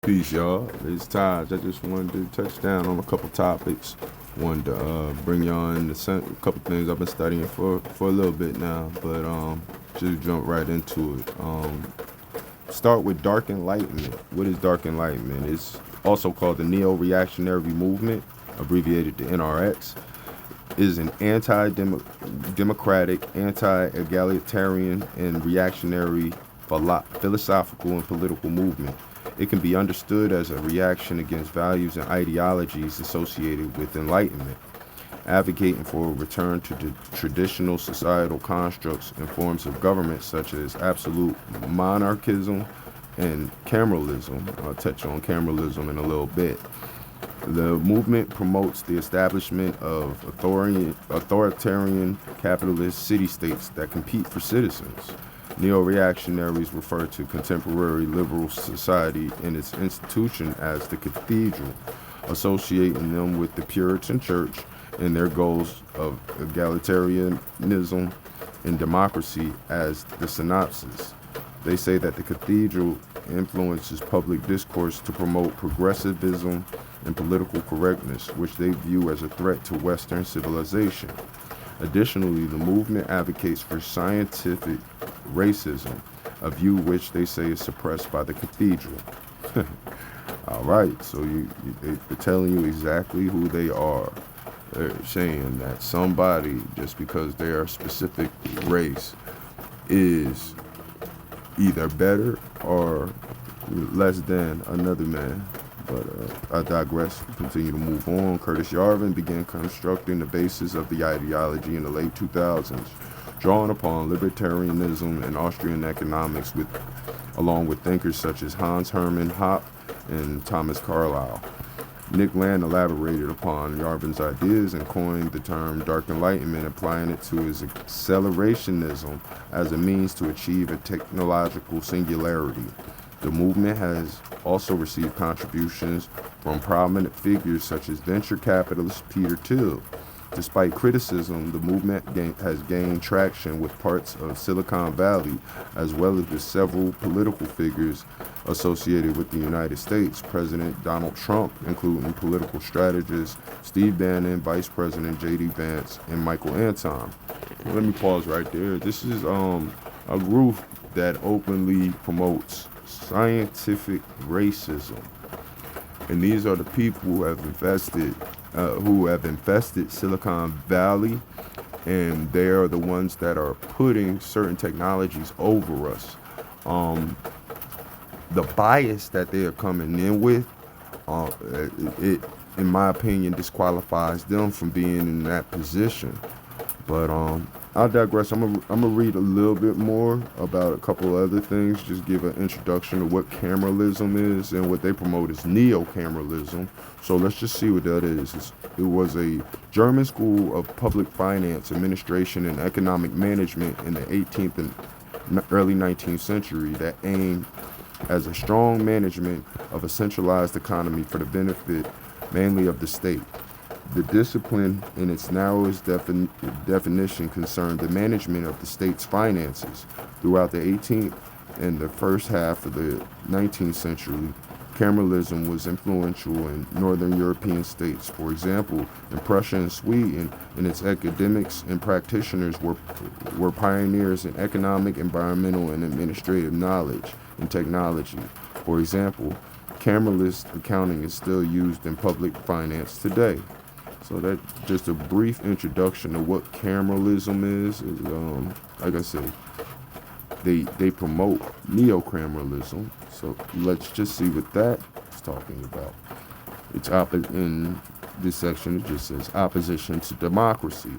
Peace, y'all. It's Taj. I just wanted to touch down on a couple topics. Wanted to bring y'all in a couple things I've been studying for a little bit now, but just jump right into it. Start with Dark Enlightenment. What is Dark Enlightenment? It's also called the Neo-Reactionary Movement, abbreviated to NRX. Is an anti-democratic, anti-egalitarian, and reactionary philosophical and political movement. It can be understood as a reaction against values and ideologies associated with enlightenment, advocating for a return to the traditional societal constructs and forms of government such as absolute monarchism and cameralism. I'll touch on cameralism in a little bit. The movement promotes the establishment of authoritarian capitalist city-states that compete for citizens. Neo-reactionaries refer to contemporary liberal society and its institution as the cathedral, associating them with the Puritan Church and their goals of egalitarianism and democracy as the synopsis. They say that the cathedral influences public discourse to promote progressivism and political correctness, which they view as a threat to Western civilization. Additionally, the movement advocates for scientific racism, a view which they say is suppressed by the cathedral. All right, so they're telling you exactly who they are. They're saying that somebody, just because they are a specific race, is either better or less than another man. But I digress. Continue to move on. Curtis Yarvin began constructing the basis of the ideology in the late 2000s, drawing upon libertarianism and Austrian economics, along with thinkers such as Hans Hermann Hoppe and Thomas Carlyle. Nick Land elaborated upon Yarvin's ideas and coined the term Dark Enlightenment, applying it to his accelerationism as a means to achieve a technological singularity. The movement has also received contributions from prominent figures such as venture capitalist Peter Thiel. Despite criticism, the movement has gained traction with parts of Silicon Valley, as well as with several political figures associated with the United States. President Donald Trump, including political strategist Steve Bannon, Vice President J.D. Vance, and Michael Anton. Let me pause right there. This is a group that openly promotes scientific racism, and these are the people who have infested Silicon Valley, and they are the ones that are putting certain technologies over us. The bias that they are coming in with, it, in my opinion, disqualifies them from being in that position. But I'll digress. I'm gonna read a little bit more about a couple other things. Just give an introduction to what cameralism is, and what they promote is neo-cameralism. So let's just see what that is. It was a German school of public finance, administration, and economic management in the 18th and early 19th century that aimed as a strong management of a centralized economy for the benefit mainly of the state. The discipline, in its narrowest definition, concerned the management of the state's finances. Throughout the 18th and the first half of the 19th century, cameralism was influential in northern European states. For example, in Prussia and Sweden, and its academics and practitioners were pioneers in economic, environmental, and administrative knowledge and technology. For example, cameralist accounting is still used in public finance today. So that's just a brief introduction to what cameralism is like I said, they promote neo-cameralism. So let's just see what that is talking about. In this section, it just says opposition to democracy.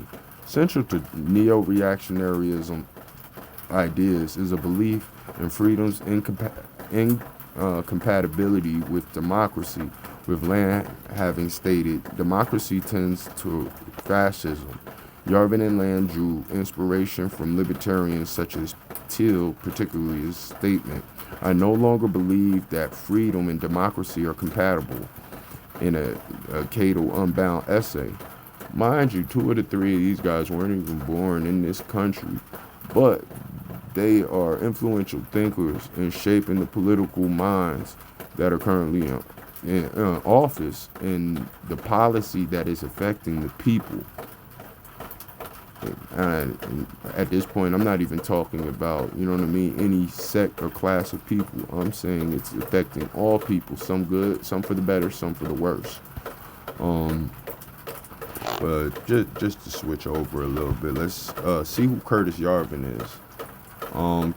Central to neo-reactionaryism ideas is a belief in freedom's incompatibility with democracy, with Land having stated, democracy tends to fascism. Yarvin and Land drew inspiration from libertarians such as Thiel, particularly his statement, "I no longer believe that freedom and democracy are compatible," in a Cato Unbound essay. Mind you, 2 of the 3 of these guys weren't even born in this country, but they are influential thinkers in shaping the political minds that are currently in office and the policy that is affecting the people. And at this point, I'm not even talking about, you know what I mean, any sect or class of people. I'm saying it's affecting all people, some good, some for the better, some for the worse. But just to switch over a little bit, let's see who Curtis Yarvin is.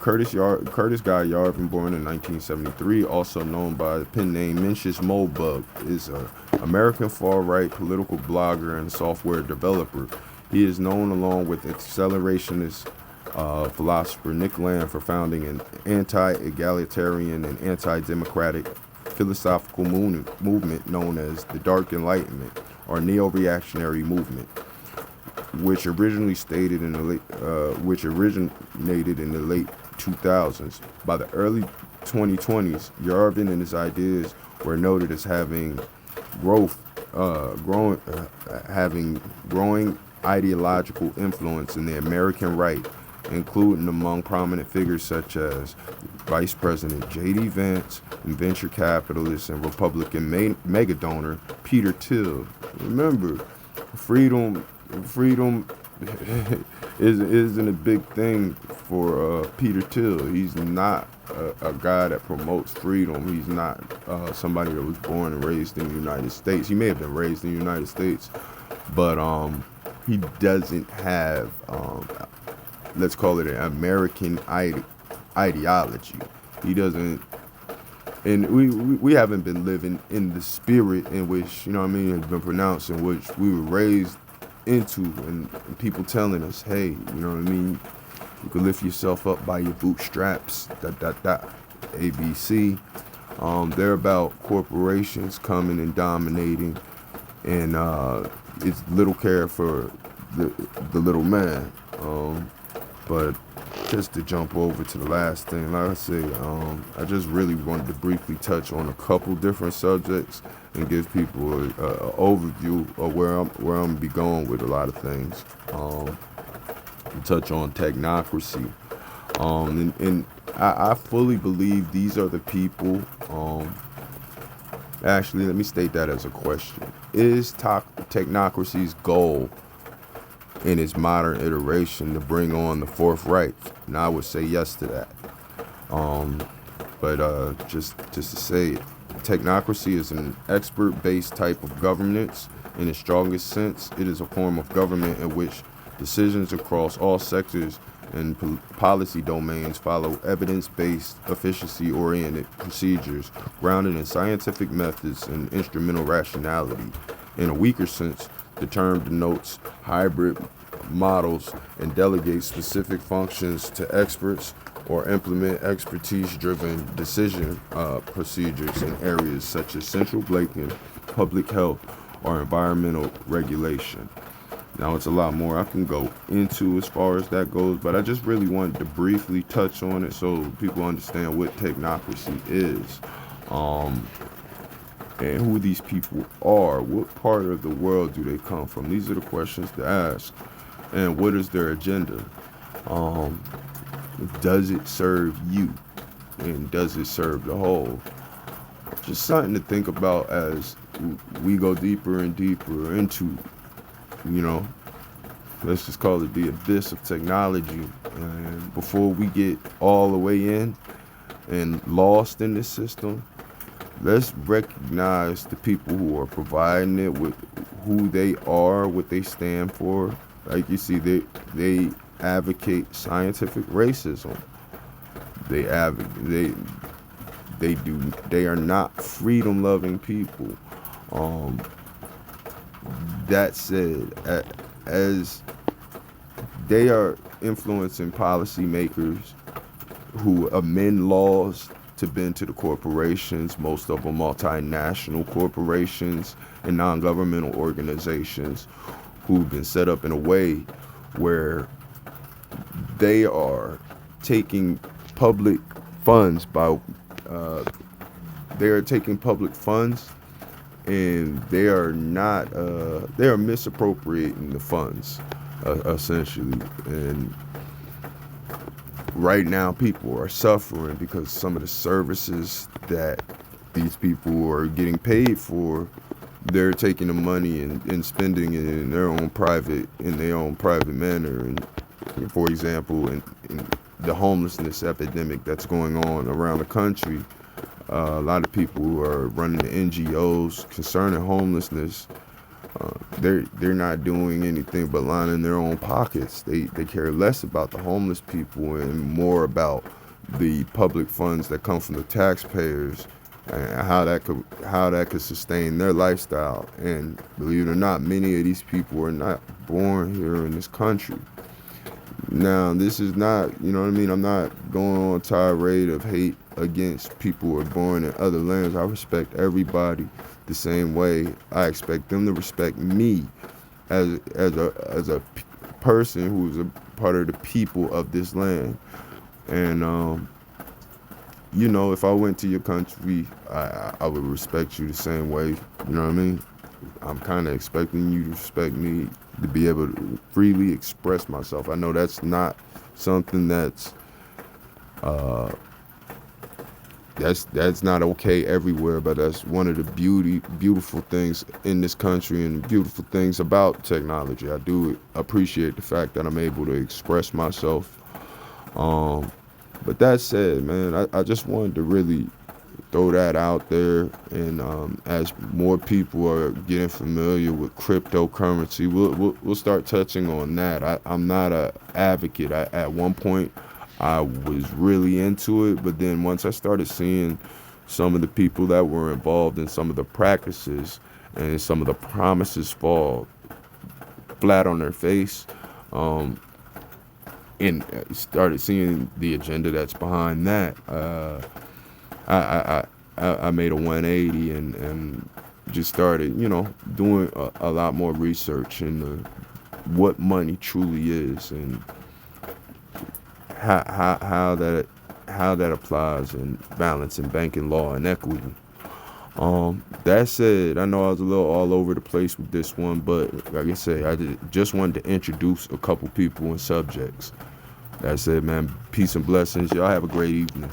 Curtis Guy Yarvin, born in 1973, also known by the pen name Mencius Moldbug, is an American far-right political blogger and software developer. He is known, along with accelerationist philosopher Nick Land, for founding an anti-egalitarian and anti-democratic philosophical movement known as the Dark Enlightenment, or neo-reactionary movement, which originated in the late 2000s. By the early 2020s, Yarvin and his ideas were noted as having growing ideological influence in the American right, including among prominent figures such as Vice President J.D. Vance and venture capitalist and Republican mega donor Peter Thiel. Remember, freedom isn't a big thing for Peter Thiel. He's not a guy that promotes freedom. He's not somebody that was born and raised in the United States. He may have been raised in the United States, but he doesn't have, let's call it an American ideology. He doesn't, and we haven't been living in the spirit in which, you know what I mean, has been pronounced, in which we were raised into, and people telling us, hey, you know what I mean, you can lift yourself up by your bootstraps, ABC. They're about corporations coming and dominating, and it's little care for the little man. But just to jump over to the last thing, like I say, I just really wanted to briefly touch on a couple different subjects and give people an overview of where I'm gonna be going with a lot of things. Touch on technocracy, and I fully believe these are the people. Actually, let me state that as a question: is technocracy's goal in its modern iteration to bring on the Fourth Reich? And I would say yes to that. But just to say it, technocracy is an expert-based type of governance. In its strongest sense, it is a form of government in which decisions across all sectors and policy domains follow evidence-based, efficiency-oriented procedures grounded in scientific methods and instrumental rationality. In a weaker sense, the term denotes hybrid models and delegates specific functions to experts or implement expertise-driven decision procedures in areas such as central banking, public health, or environmental regulation. Now, it's a lot more I can go into as far as that goes, but I just really wanted to briefly touch on it so people understand what technocracy is, and who these people are. What part of the world do they come from? These are the questions to ask. And what is their agenda? Does it serve you? And does it serve the whole? Just something to think about as we go deeper and deeper into, you know, let's just call it the abyss of technology. And before we get all the way in and lost in this system, let's recognize the people who are providing it, with who they are, what they stand for. Like you see, they advocate scientific racism. They are not freedom-loving people. That said, as they are influencing policymakers who amend laws to bend to the corporations, most of them multinational corporations and non-governmental organizations who've been set up in a way where they are taking public funds and they are misappropriating the funds, essentially. And right now people are suffering because some of the services that these people are getting paid for, they're taking the money and spending it in their own private manner. And for example, in the homelessness epidemic that's going on around the country, a lot of people who are running the NGOs concerning homelessness, they're not doing anything but lining their own pockets. They care less about the homeless people and more about the public funds that come from the taxpayers and how that could sustain their lifestyle. And believe it or not, many of these people are not born here in this country. Now, this is not, you know what I mean? I'm not going on a tirade of hate against people who are born in other lands. I respect everybody the same way. I expect them to respect me as a person who's a part of the people of this land. And you know, if I went to your country, I would respect you the same way. You know what I mean? I'm kind of expecting you to respect me, to be able to freely express myself. I know that's not something that's not okay everywhere, but that's one of the beautiful things in this country and beautiful things about technology. I do appreciate the fact that I'm able to express myself. But that said, man, I just wanted to really throw that out there. And as more people are getting familiar with cryptocurrency, we'll start touching on that. I'm not a advocate. At one point, I was really into it, but then once I started seeing some of the people that were involved in some of the practices and some of the promises fall flat on their face, and started seeing the agenda that's behind that, I made a 180 and just started, you know, doing a lot more research into what money truly is and how that applies in balance in banking law and equity. That said, I know I was a little all over the place with this one, but like I said, just wanted to introduce a couple people and subjects. That said, man, peace and blessings. Y'all have a great evening.